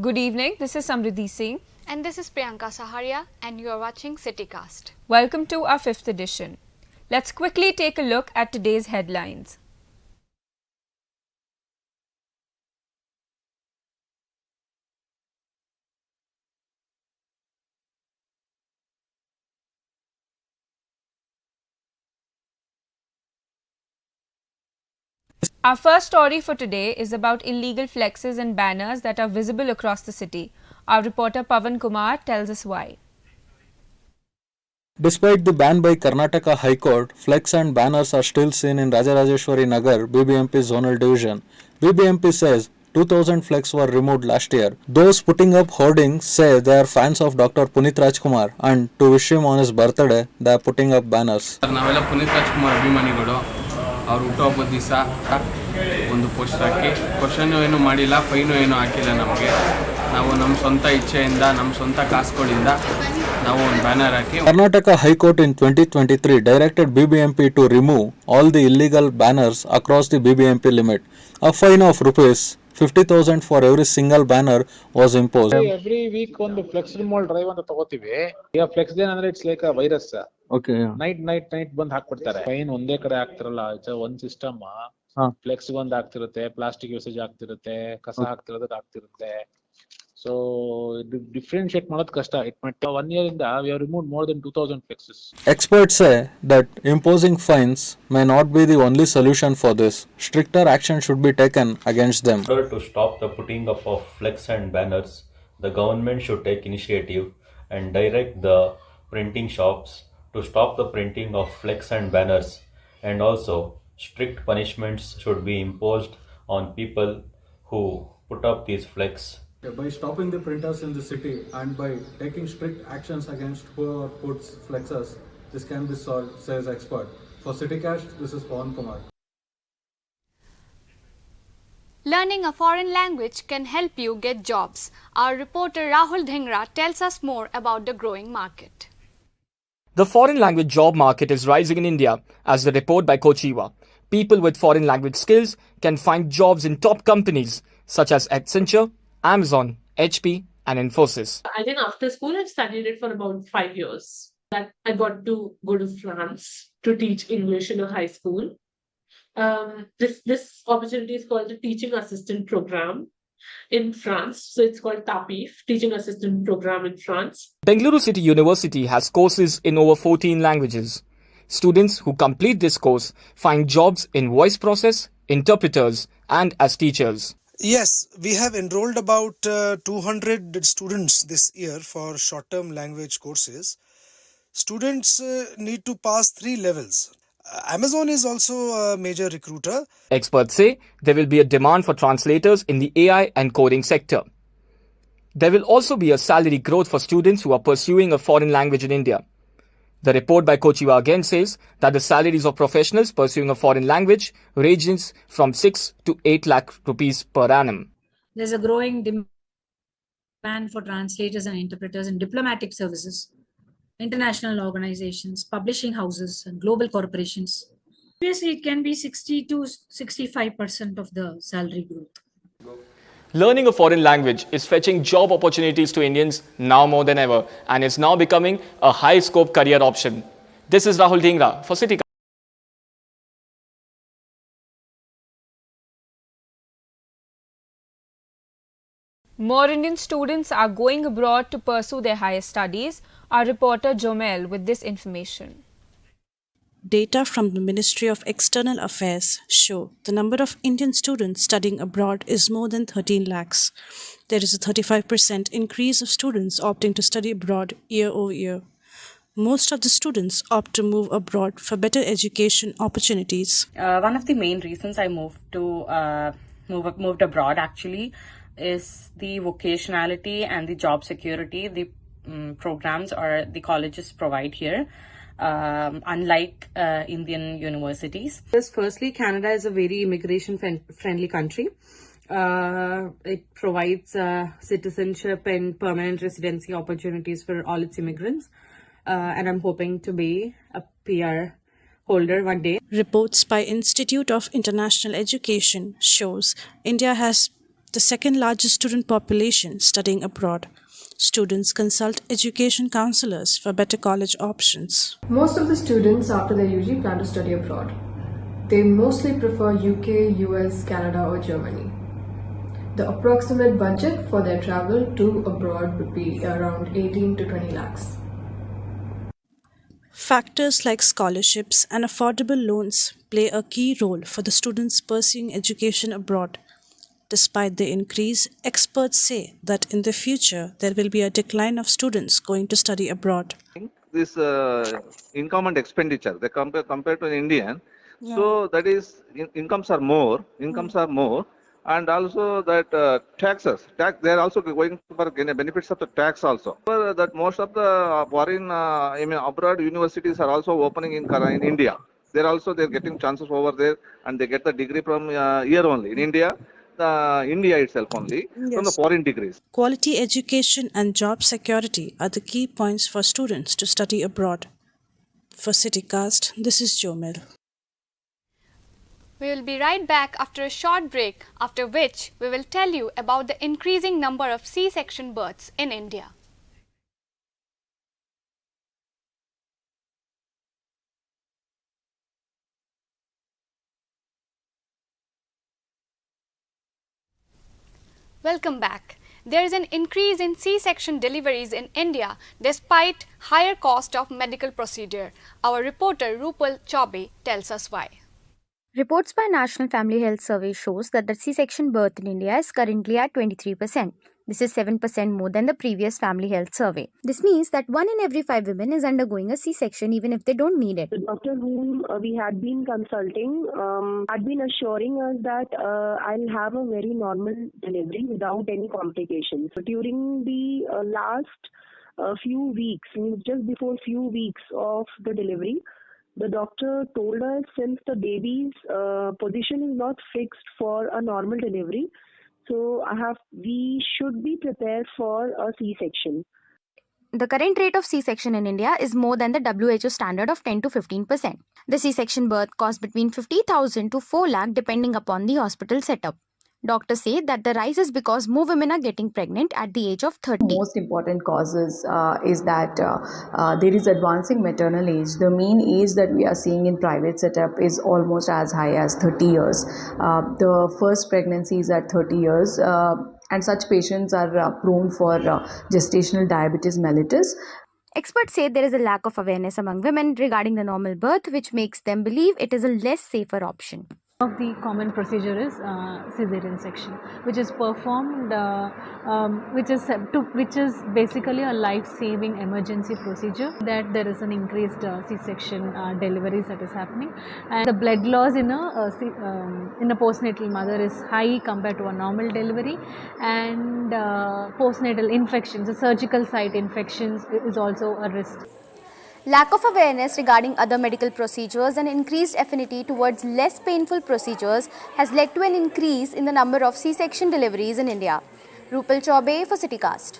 Good evening, this is Samriddhi Singh. And this is Priyanka Saharia, and you are watching Citycast. Welcome to our 5th edition. Let's quickly take a look at today's headlines. Our first story for today is about illegal flexes and banners that are visible across the city. Our reporter Pavan Kumar tells us why. Despite the ban by Karnataka High Court, flex and banners are still seen in Rajarajeshwari Nagar BBMP zonal division. BBMP says 2000 flex were removed last year. Those putting up hoardings say they are fans of Dr. Punit Rajkumar and to wish him on his birthday, they are putting up banners. ನಾವೆಲ್ಲ ಪುನೀತ್ ರಾಜ್ಕುಮಾರ್ ಅಭಿಮಾನಿಗಳು ಅವ್ರು ಹುಟ್ಟುಹಬ್ಬದ ದಿವಸ ಒಂದು poster ಹಾಕಿ question ಏನು ಮಾಡಿಲ್ಲ, fine ಏನು ಹಾಕಿಲ್ಲ. ನಮಗೆ ನಾವು ನಮ್ಮ ಸ್ವಂತ ಇಚ್ಛೆಯಿಂದ ನಮ್ಮ ಸ್ವಂತ ಕಾಸುಗಳಿಂದ ನಾವು ಒಂದು banner hockey. Karnataka High Court in 2023 directed BBMP to remove all the illegal banners across the BBMP limit. A fine of rupees 50,000 for every single banner was imposed. Every week ಒಂದು ಫ್ಲೆಕ್ಸ್ ರಿಮೂವಲ್ ಡ್ರೈವ್ ಅಂತ ತಗೋತೀವಿ. ಈಗ flex day ಅಂದ್ರೆ it's like a virus. Okay. Night ಬಂದ್ ಹಾಕ್ಬಿಡ್ತಾರೆ. Fine ಒಂದೇ ಕಡೆ ಹಾಕ್ತಿರಲ್ಲ, it's ಒಂದ್ system. Flex ಒಂದ್ ಆಗ್ತಿರುತ್ತೆ, ಪ್ಲಾಸ್ಟಿಕ್ ಯೂಸೇಜ್ ಆಗ್ತಿರುತ್ತೆ, ಕಸ ಹಾಕ್ತಿರೋದು ಆಗ್ತಿರುತ್ತೆ. So differentiate ಮಾಡೋದು ಕಷ್ಟ. It might 1 year ಇಂದ we have removed more than 2000 flexes. Experts say that imposing fines may not be the only solution for this. Stricter action should be taken against them. In order to stop the putting up of flex and banners, the government should take initiative and direct the printing shops to stop the printing of flex and banners, and also strict punishments should be imposed on people who put up these flex. By stopping the printers in the city and by taking strict actions against whoever puts flexes, this can be solved, says expert. For Citycast, this is Pavan Kumar. Learning a foreign language can help you get jobs. Our reporter Rahul Dhingra tells us more about the growing market. The foreign language job market is rising in India, as the report by Kochiva. People with foreign language skills can find jobs in top companies such as Accenture, Amazon, HP, and Infosys. I think after school I studied it for about 5 years. That I got to go to France to teach English in a high school. This opportunity is called the Teaching Assistant Program in France. So it's called TAPIF, Teaching Assistant Program in France. Bengaluru City University has courses in over 14 languages. Students who complete this course find jobs in voice process, interpreters, and as teachers. Yes, we have enrolled about 200 students this year for short-term language courses. Students need to pass 3 levels. Amazon is also a major recruiter. Experts say there will be a demand for translators in the AI and coding sector. There will also be a salary growth for students who are pursuing a foreign language in India. The report by Kochiva again says that the salaries of professionals pursuing a foreign language ranges from 6 to 8 lakh rupees per annum. There's a growing demand for translators and interpreters in diplomatic services, international organizations, publishing houses, and global corporations. Obviously, it can be 60 to 65% of the salary growth. Learning a foreign language is fetching job opportunities to Indians now more than ever and is now becoming a high-scope career option. This is Rahul Dhingra for Citycast. More Indian students are going abroad to pursue their higher studies. Our reporter Jomel with this information. Data from the Ministry of External Affairs show the number of Indian students studying abroad is more than 13 lakhs. There is a 35% increase of students opting to study abroad year over year. Most of the students opt to move abroad for better education opportunities. One of the main reasons I moved abroad actually is the vocationality and the job security the programs or the colleges provide here. Unlike Indian universities. Firstly, Canada is a very immigration-friendly country. It provides citizenship and permanent residency opportunities for all its immigrants. And I'm hoping to be a PR holder one day. Reports by Institute of International Education shows India has the second largest student population studying abroad. Students consult education counselors for better college options. Most of the students after their UG plan to study abroad. They mostly prefer UK, US, Canada or Germany. The approximate budget for their travel to abroad would be around 18 to 20 lakhs. Factors like scholarships and affordable loans play a key role for the students pursuing education abroad. Despite the increase, experts say that in the future there will be a decline of students going to study abroad. This income and expenditure, they compared to an Indian, so that is incomes are more, and also that tax they are also going for benefits of the tax also. That most of the foreign abroad universities are also opening in India. They're getting chances over there, and they get the degree from here only in India. India itself only from the foreign degrees. Quality education and job security are the key points for students to study abroad. For Citycast, this is Jomel. We will be right back after a short break, after which we will tell you about the increasing number of C-section births in India. Welcome back. There is an increase in C-section deliveries in India despite higher cost of medical procedure. Our reporter Rupal Chaube tells us why. Reports by National Family Health Survey shows that the C-section birth in India is currently at 23%. This is 7% more than the previous Family Health Survey. This means that 1 in every 5 women is undergoing a C-section even if they don't need it. The doctor whom we had been consulting had been assuring us that I'll have a very normal delivery without any complications. So during the last few weeks, just before few weeks of the delivery, the doctor told us since the baby's position is not fixed for a normal delivery, so we should be prepared for a C-section. The current rate of C-section in India is more than the WHO standard of 10 to 15%. The C-section birth costs between 50,000 to 4 lakh depending upon the hospital setup. Doctors say that the rise is because more women are getting pregnant at the age of 30. Most important causes is that there is advancing maternal age. The mean age that we are seeing in private setup is almost as high as 30 years. The first pregnancy is at 30 years and such patients are prone for gestational diabetes mellitus. Experts say there is a lack of awareness among women regarding the normal birth, which makes them believe it is a less safer option. Of the common procedure is cesarean section, which is performed, which is basically a life-saving emergency procedure. That there is an increased C-section deliveries that is happening, and the blood loss in a postnatal mother is high compared to a normal delivery, and postnatal infections, the surgical site infections is also a risk. Lack of awareness regarding other medical procedures and increased affinity towards less painful procedures has led to an increase in the number of C-section deliveries in India. Rupal Chaube for Citycast.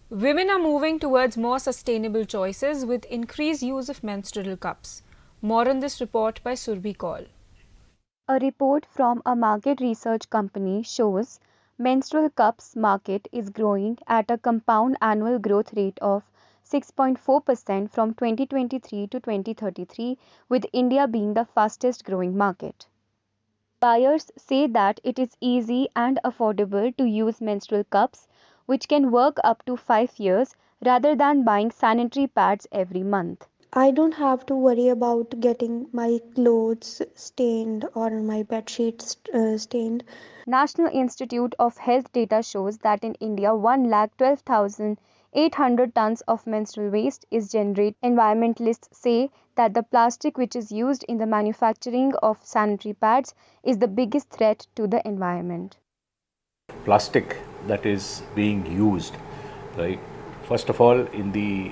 Women are moving towards more sustainable choices with increased use of menstrual cups. More on this report by Surbhi Kaul. A report from a market research company shows menstrual cups market is growing at a compound annual growth rate of 6.4% from 2023 to 2033, with India being the fastest growing market. Buyers say that it is easy and affordable to use menstrual cups, which can work up to 5 years rather than buying sanitary pads every month. I don't have to worry about getting my clothes stained or my bed sheets stained. National Institute of Health data shows that in India, 1,12,800 tons of menstrual waste is generated. Environmentalists say that the plastic which is used in the manufacturing of sanitary pads is the biggest threat to the environment. Plastic that is being used, right? First of all, in the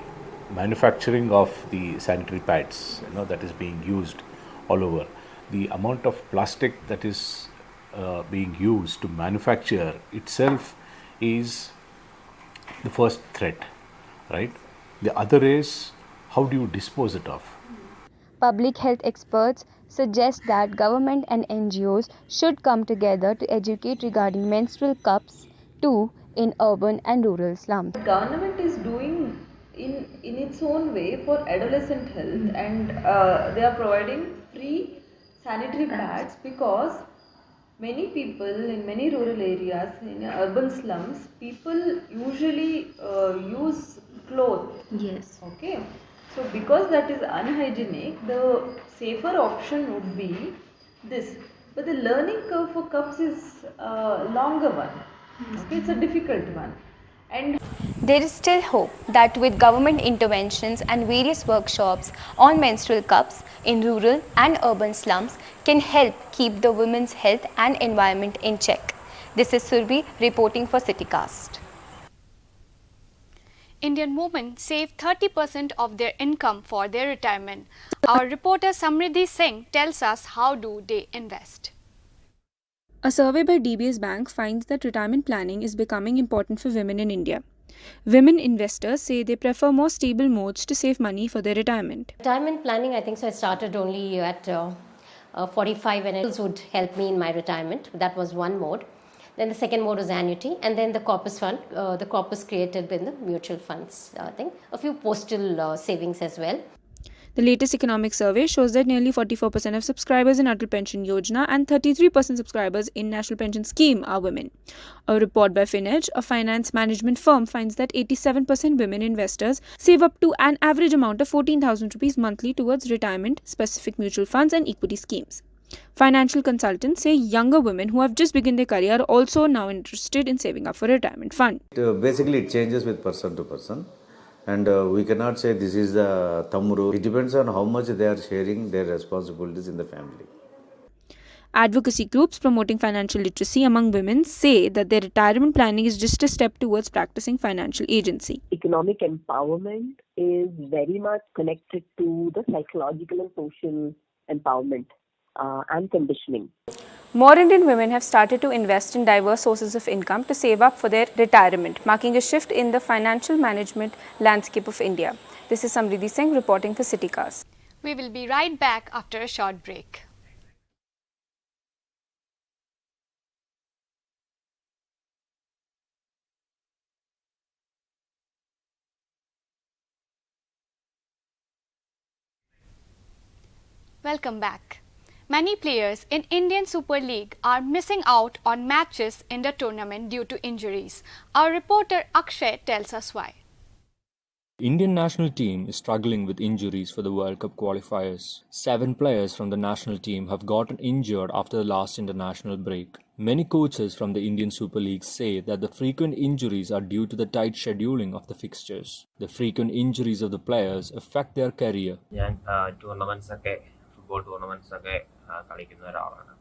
manufacturing of the sanitary pads, that is being used all over. The amount of plastic that is being used to manufacture itself is the first threat, right? The other is how do you dispose it of? Public health experts suggest that government and NGOs should come together to educate regarding menstrual cups too in urban and rural slums. Government is doing in its own way for adolescent health, and they are providing free sanitary pads because many people in many rural areas, in urban slums, people usually use cloth. Yes. Okay. So because that is unhygienic, the safer option would be this. But the learning curve for cups is a longer one. Okay, it's a difficult one. And There is still hope that with government interventions and various workshops on menstrual cups in rural and urban slums can help keep the women's health and environment in check. This is Surbi reporting for Citycast. Indian women save 30% of their income for their retirement. Our reporter Samriddhi Singh tells us how do they invest. A survey by DBS Bank finds that retirement planning is becoming important for women in India. Women investors say they prefer more stable modes to save money for their retirement. Retirement planning, I think so I started only at 45 and it would help me in my retirement. That was one mode. Then the second mode was annuity, and then the corpus fund, the corpus created in the mutual funds thing. A few postal savings as well. The latest economic survey shows that nearly 44% of subscribers in Atal Pension Yojana and 33% subscribers in National Pension Scheme are women. A report by FinEdge, a finance management firm, finds that 87% women investors save up to an average amount of 14,000 rupees monthly towards retirement, specific mutual funds and equity schemes. Financial consultants say younger women who have just begun their career are also now interested in saving up for a retirement fund. Basically, it changes with person to person. And we cannot say this is the thumb rule. It depends on how much they are sharing their responsibilities in the family. Advocacy groups promoting financial literacy among women say that their retirement planning is just a step towards practicing financial agency. Economic empowerment is very much connected to the psychological and social empowerment and conditioning. More Indian women have started to invest in diverse sources of income to save up for their retirement, marking a shift in the financial management landscape of India. This is Samriddhi Singh reporting for Citycast. We will be right back after a short break. Welcome back. Many players in Indian Super League are missing out on matches in the tournament due to injuries. Our reporter Akshay tells us why. Indian national team is struggling with injuries for the World Cup qualifiers. 7 players from the national team have gotten injured after the last international break. Many coaches from the Indian Super League say that the frequent injuries are due to the tight scheduling of the fixtures. The frequent injuries of the players affect their career. Football tournaments ഒക്കെ കളിക്കുന്ന ഒരാളാണ്.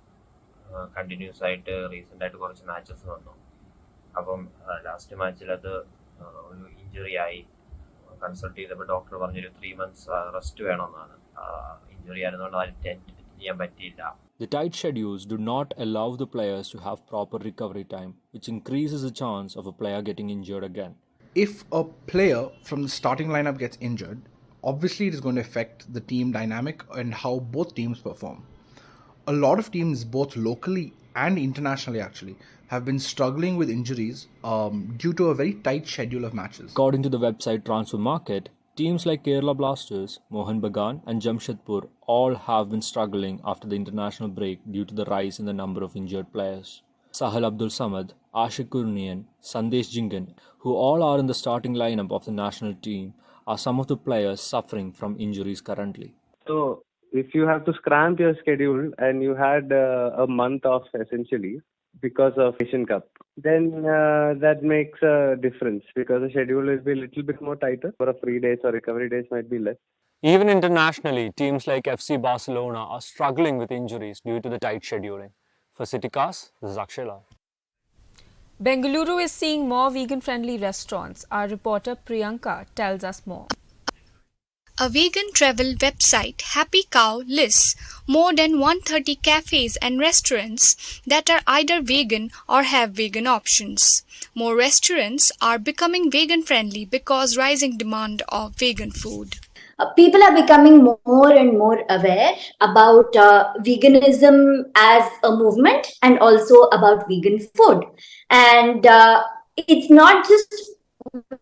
Continuous ആയിട്ട് recent ആയിട്ട് കുറച്ച് matches വന്നു. അപ്പം last മാച്ചിൽ അത് ഒരു ഇഞ്ചുറി ആയി. കൺസൾട്ട് ചെയ്തപ്പോൾ ഡോക്ടർ പറഞ്ഞൊരു 3 months റെസ്റ്റ് വേണമെന്നാണ്. ഇഞ്ചുറി ആയിരുന്നുകൊണ്ട് അത് അറ്റൻഡ് ചെയ്യാൻ പറ്റിയില്ല. The tight schedules do not allow the players to have proper recovery time, which increases the chance of a player getting injured again. If a player from the starting lineup gets injured, obviously it is going to affect the team dynamic and how both teams perform. A lot of teams, both locally and internationally actually, have been struggling with injuries due to a very tight schedule of matches. According to the website Transfer Market, teams like Kerala Blasters, Mohan Bagan and Jamshedpur all have been struggling after the international break due to the rise in the number of injured players. Sahal Abdul Samad, Ashik Kurnian, Sandesh Jingan, who all are in the starting lineup of the national team, are some of the players suffering from injuries currently. So, if you have to scramp your schedule and you had a month off essentially because of Asian Cup, then that makes a difference because the schedule will be a little bit more tighter. For a free days or recovery days might be less. Even internationally, teams like FC Barcelona are struggling with injuries due to the tight scheduling. For Citycast, this is Akshay Lal. Bengaluru is seeing more vegan-friendly restaurants. Our reporter Priyanka tells us more. A vegan travel website, Happy Cow, lists more than 130 cafes and restaurants that are either vegan or have vegan options. More restaurants are becoming vegan-friendly because rising demand of vegan food. People are becoming more and more aware about veganism as a movement and also about vegan food. And it's not just,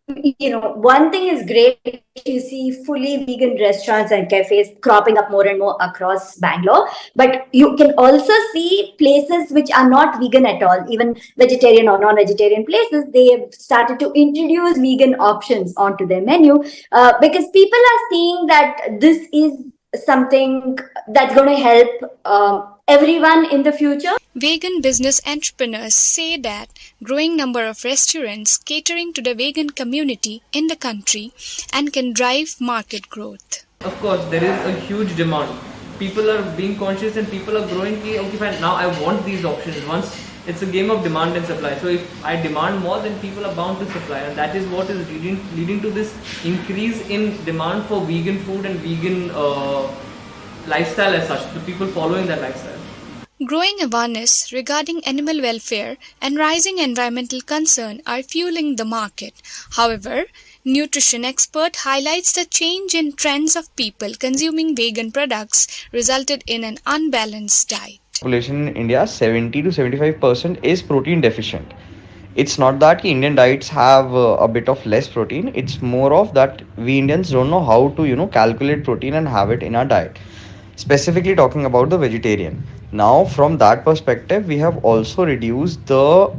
one thing is great. You see fully vegan restaurants and cafes cropping up more and more across Bangalore, but you can also see places which are not vegan at all, even vegetarian or non-vegetarian places. They have started to introduce vegan options onto their menu, because people are seeing that this is something that's going to help everyone in the future. Vegan business entrepreneurs say that growing number of restaurants catering to the vegan community in the country and can drive market growth. Of course, there is a huge demand. People are being conscious and people are growing. Okay, fine. Now I want these options. Once it's a game of demand and supply. So if I demand more, then people are bound to supply, and that is what is leading to this increase in demand for vegan food and vegan lifestyle as such. The people following that lifestyle. Growing awareness regarding animal welfare and rising environmental concern are fueling the market. However, nutrition expert highlights the change in trends of people consuming vegan products resulted in an unbalanced diet. Population in India, 70 to 75% is protein deficient. It's not that Indian diets have a bit of less protein. It's more of that we Indians don't know how to calculate protein and have it in our diet. Specifically talking about the vegetarian. Now, from that perspective, we have also reduced the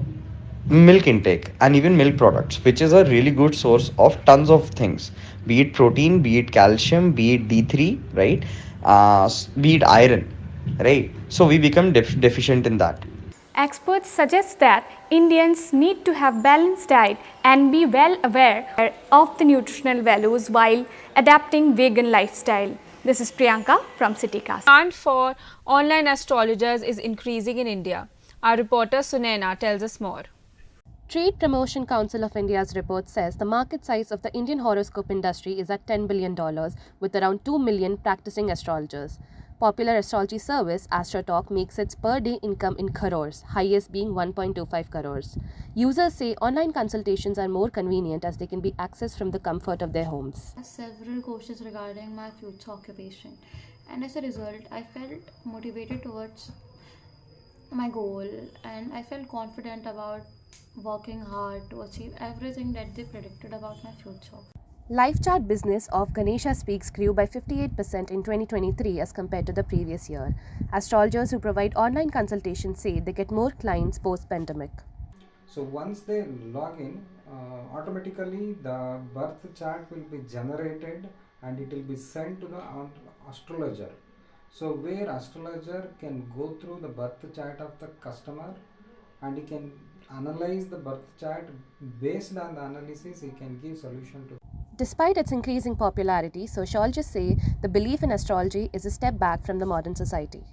milk intake and even milk products, which is a really good source of tons of things, be it protein, be it calcium, be it D3, right? Be it iron, right? So we become deficient in that. Experts suggest that Indians need to have balanced diet and be well aware of the nutritional values while adapting vegan lifestyle. This is Priyanka from Citycast. Demand for online astrologers is increasing in India. Our reporter Sunaina tells us more. Trade Promotion Council of India's report says the market size of the Indian horoscope industry is at $10 billion, with around 2 million practicing astrologers. Popular astrology service AstroTalk makes its per-day income in crores, highest being 1.25 crores. Users say online consultations are more convenient as they can be accessed from the comfort of their homes. Several questions regarding my future occupation, and as a result, I felt motivated towards my goal, and I felt confident about working hard to achieve everything that they predicted about my future. Live chat business of Ganesha Speaks grew by 58% in 2023 as compared to the previous year. Astrologers who provide online consultations say they get more clients post-pandemic. So once they log in, automatically the birth chart will be generated and it will be sent to the astrologer. So where astrologer can go through the birth chart of the customer and he can analyze the birth chart. Based on the analysis, he can give solution to. Despite its increasing popularity, sociologists say the belief in astrology is a step back from the modern society.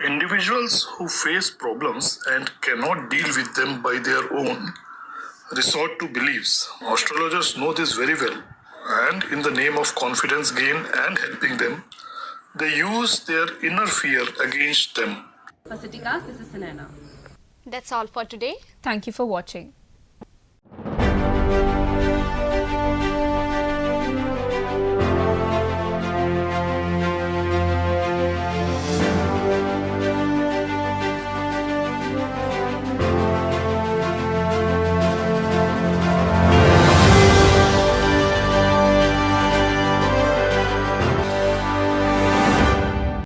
Individuals who face problems and cannot deal with them by their own resort to beliefs. Astrologers know this very well, and in the name of confidence gain and helping them, they use their inner fear against them. For Citycast, this is Sunaina. That's all for today. Thank you for watching.